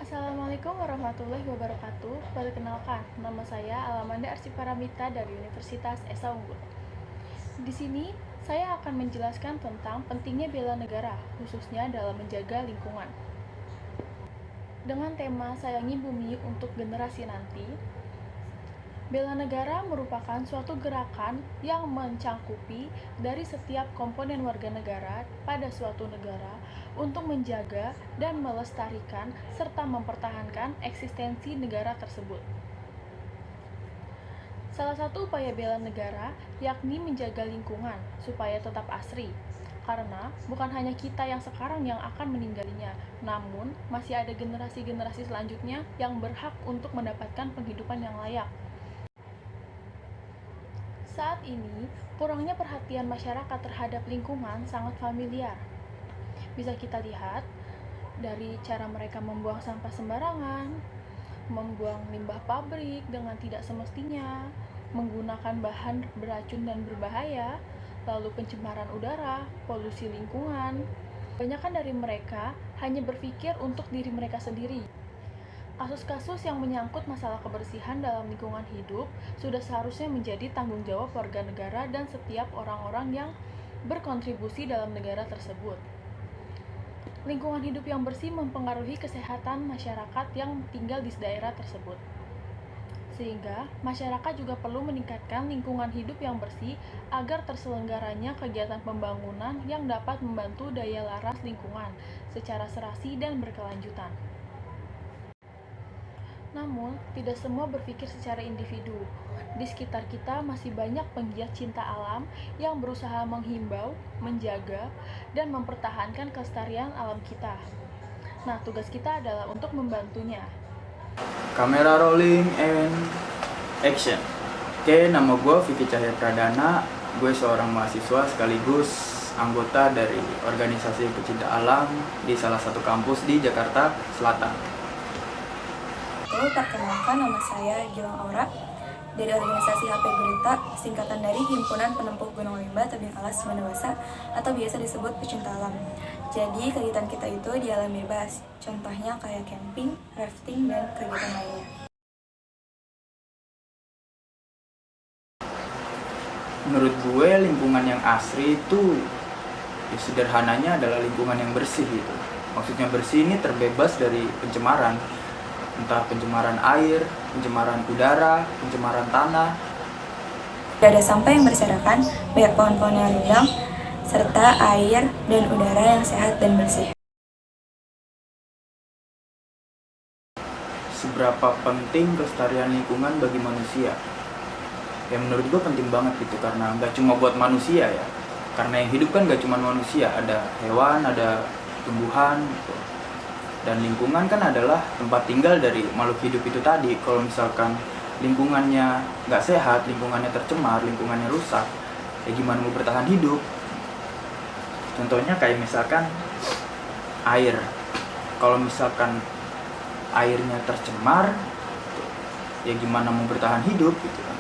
Assalamualaikum warahmatullahi wabarakatuh. Perkenalkan, nama saya Alamanda Arsiparamita dari Universitas Esa Unggul. Di sini, saya akan menjelaskan tentang pentingnya bela negara, khususnya dalam menjaga lingkungan. Dengan tema Sayangi Bumi untuk Generasi Nanti, bela negara merupakan suatu gerakan yang mencangkupi dari setiap komponen warga negara pada suatu negara untuk menjaga dan melestarikan serta mempertahankan eksistensi negara tersebut. Salah satu upaya bela negara yakni menjaga lingkungan supaya tetap asri. Karena bukan hanya kita yang sekarang yang akan meninggalnya, namun masih ada generasi-generasi selanjutnya yang berhak untuk mendapatkan penghidupan yang layak. Saat ini, kurangnya perhatian masyarakat terhadap lingkungan sangat familiar. Bisa kita lihat dari cara mereka membuang sampah sembarangan, membuang limbah pabrik dengan tidak semestinya, menggunakan bahan beracun dan berbahaya, lalu pencemaran udara, polusi lingkungan. Kebanyakan dari mereka hanya berpikir untuk diri mereka sendiri. Kasus-kasus yang menyangkut masalah kebersihan dalam lingkungan hidup sudah seharusnya menjadi tanggung jawab warga negara dan setiap orang-orang yang berkontribusi dalam negara tersebut. Lingkungan hidup yang bersih mempengaruhi kesehatan masyarakat yang tinggal di daerah tersebut. Sehingga masyarakat juga perlu meningkatkan lingkungan hidup yang bersih agar terselenggaranya kegiatan pembangunan yang dapat membantu daya laras lingkungan secara serasi dan berkelanjutan. Namun, tidak semua berpikir secara individu. Di sekitar kita masih banyak penggiat cinta alam yang berusaha menghimbau, menjaga, dan mempertahankan kelestarian alam kita. Nah, tugas kita adalah untuk membantunya. Kamera rolling and action. Oke, nama gue Vicky Cahya Pradana. Gue seorang mahasiswa sekaligus anggota dari organisasi pecinta alam di salah satu kampus di Jakarta Selatan. Perkenalkan, nama saya Gilang Aura dari organisasi HP Gurita, singkatan dari Himpunan Penempuh Gunung Limba Tebing Alas Mandewasa atau biasa disebut pecinta alam. Jadi kegiatan kita itu di alam bebas, contohnya kayak camping, rafting, dan kegiatan lainnya. Menurut gue lingkungan yang asri itu ya sederhananya adalah lingkungan yang bersih gitu. Maksudnya bersih ini terbebas dari pencemaran, entah pencemaran air, pencemaran udara, pencemaran tanah. Tidak ada sampah yang berserakan, banyak pohon-pohon yang rindang, serta air dan udara yang sehat dan bersih. Seberapa penting kelestarian lingkungan bagi manusia? Ya menurut gue penting banget gitu, karena nggak cuma buat manusia ya. Karena yang hidup kan nggak cuma manusia, ada hewan, ada tumbuhan gitu. Dan lingkungan kan adalah tempat tinggal dari makhluk hidup itu tadi. Kalau misalkan lingkungannya nggak sehat, lingkungannya tercemar, lingkungannya rusak, ya gimana mau bertahan hidup? Contohnya kayak misalkan air. Kalau misalkan airnya tercemar, ya gimana mau bertahan hidup gitu kan?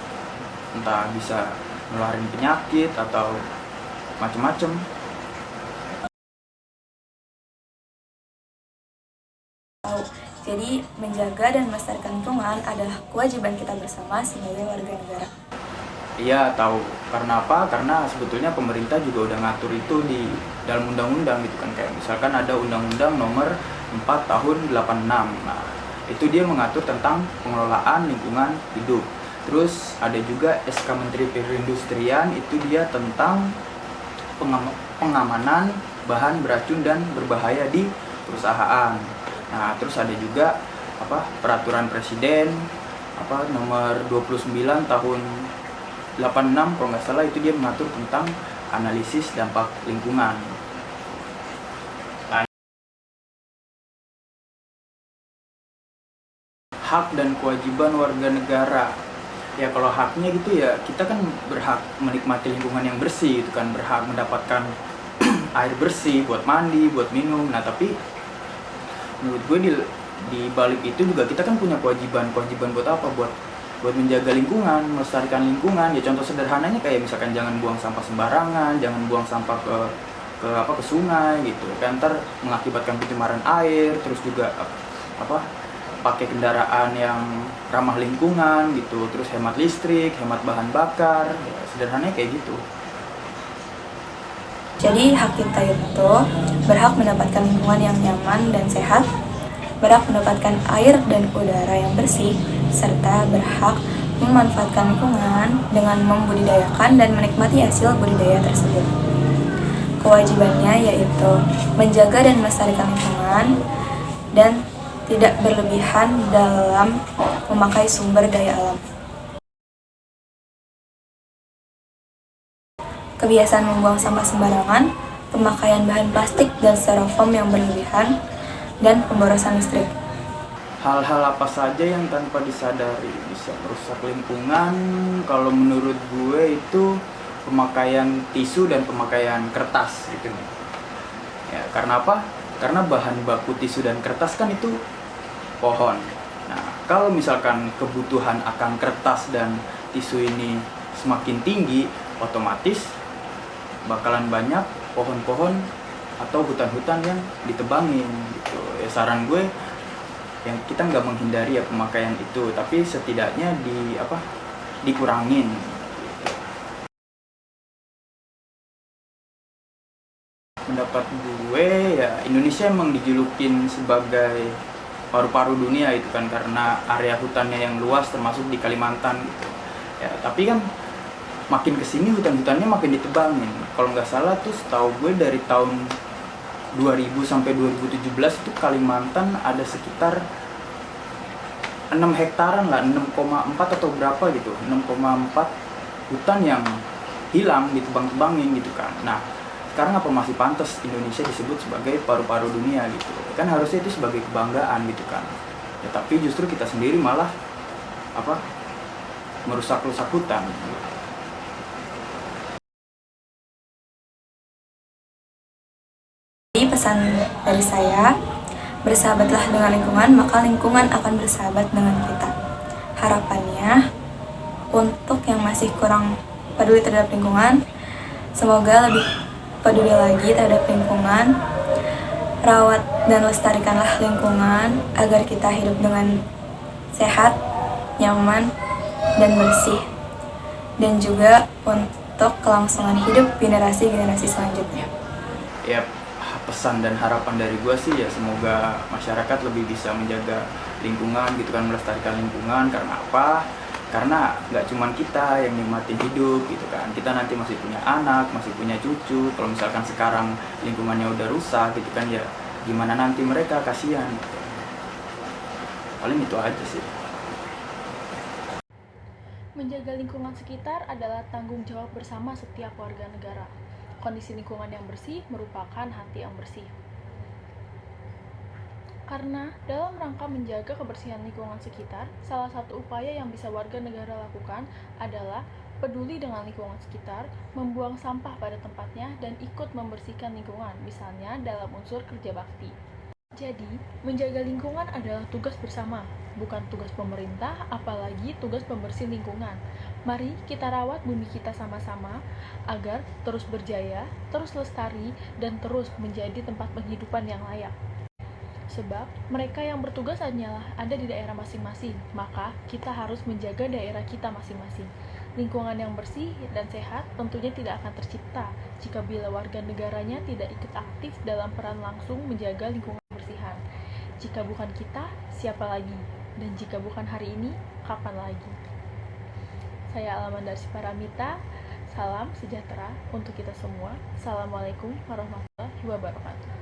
Entah bisa nularin penyakit atau macem-macem. Jadi, menjaga dan melestarikan lingkungan adalah kewajiban kita bersama sebagai warga negara. Iya, tahu. Karena apa? Karena sebetulnya pemerintah juga udah ngatur itu di dalam undang-undang gitu kan. Kayak misalkan ada Undang-Undang Nomor 4 Tahun 86. Nah, itu dia mengatur tentang pengelolaan lingkungan hidup. Terus ada juga SK Menteri Perindustrian, itu dia tentang pengamanan bahan beracun dan berbahaya di perusahaan. Nah, terus ada juga peraturan presiden nomor 29 tahun 86 kalau nggak salah, itu dia mengatur tentang analisis dampak lingkungan. Nah, hak dan kewajiban warga negara. Ya kalau haknya gitu ya, kita kan berhak menikmati lingkungan yang bersih gitu kan, berhak mendapatkan air bersih buat mandi, buat minum. Nah, tapi menurut gue di balik itu juga kita kan punya kewajiban buat apa? Buat menjaga lingkungan, melestarikan lingkungan. Ya contoh sederhananya kayak misalkan jangan buang sampah sembarangan, jangan buang sampah ke sungai gitu. Kan ntar mengakibatkan pencemaran air, terus juga apa pakai kendaraan yang ramah lingkungan gitu, terus hemat listrik, hemat bahan bakar, ya, sederhananya kayak gitu. Jadi hak kita itu berhak mendapatkan lingkungan yang nyaman dan sehat, berhak mendapatkan air dan udara yang bersih, serta berhak memanfaatkan lingkungan dengan membudidayakan dan menikmati hasil budidaya tersebut. Kewajibannya yaitu menjaga dan melestarikan lingkungan dan tidak berlebihan dalam memakai sumber daya alam. Kebiasaan membuang sampah sembarangan, pemakaian bahan plastik dan styrofoam yang berlebihan, dan pemborosan listrik. Hal-hal apa saja yang tanpa disadari bisa merusak lingkungan? Kalau menurut gue itu pemakaian tisu dan pemakaian kertas gitu nih. Ya, karena apa? Karena bahan baku tisu dan kertas kan itu pohon. Nah, kalau misalkan kebutuhan akan kertas dan tisu ini semakin tinggi, otomatis bakalan banyak pohon-pohon atau hutan-hutan yang ditebangin gitu. Ya saran gue yang kita nggak menghindari ya pemakaian itu, tapi setidaknya dikurangin. Pendapat gue ya Indonesia emang dijulukin sebagai paru-paru dunia itu kan karena area hutannya yang luas termasuk di Kalimantan gitu. Ya, tapi kan makin kesini hutan-hutannya makin ditebangin. Kalau nggak salah tuh setahu gue dari tahun 2000 sampai 2017 itu Kalimantan ada sekitar 6 hektaran lah, 6,4 atau berapa gitu, 6,4 hutan yang hilang ditebang-tebangin gitu kan. Nah, sekarang apa masih pantas Indonesia disebut sebagai paru-paru dunia gitu? Kan harusnya itu sebagai kebanggaan gitu kan. Ya, tapi justru kita sendiri malah merusak-rusak hutan. Jadi pesan dari saya, bersahabatlah dengan lingkungan, maka lingkungan akan bersahabat dengan kita. Harapannya, untuk yang masih kurang peduli terhadap lingkungan, semoga lebih peduli lagi terhadap lingkungan. Rawat dan lestarikanlah lingkungan agar kita hidup dengan sehat, nyaman, dan bersih. Dan juga untuk kelangsungan hidup generasi-generasi selanjutnya. Ya, pesan dan harapan dari gue sih ya semoga masyarakat lebih bisa menjaga lingkungan gitu kan, melestarikan lingkungan. Karena apa? Karena nggak cuma kita yang nikmatin hidup gitu kan, kita nanti masih punya anak, masih punya cucu. Kalau misalkan sekarang lingkungannya udah rusak gitu kan, ya gimana nanti mereka, kasihan gitu. Paling itu aja sih. Menjaga lingkungan sekitar adalah tanggung jawab bersama setiap warga negara. Kondisi lingkungan yang bersih merupakan hati yang bersih. Karena dalam rangka menjaga kebersihan lingkungan sekitar, salah satu upaya yang bisa warga negara lakukan adalah peduli dengan lingkungan sekitar, membuang sampah pada tempatnya, dan ikut membersihkan lingkungan, misalnya dalam unsur kerja bakti. Jadi, menjaga lingkungan adalah tugas bersama, bukan tugas pemerintah, apalagi tugas pembersih lingkungan. Mari kita rawat bumi kita sama-sama agar terus berjaya, terus lestari, dan terus menjadi tempat penghidupan yang layak. Sebab mereka yang bertugas hanyalah ada di daerah masing-masing, maka kita harus menjaga daerah kita masing-masing. Lingkungan yang bersih dan sehat tentunya tidak akan tercipta jika bila warga negaranya tidak ikut aktif dalam peran langsung menjaga lingkungan kebersihan. Jika bukan kita, siapa lagi? Dan jika bukan hari ini, kapan lagi? Saya Alamandar Paramita, salam sejahtera untuk kita semua. Assalamualaikum warahmatullahi wabarakatuh.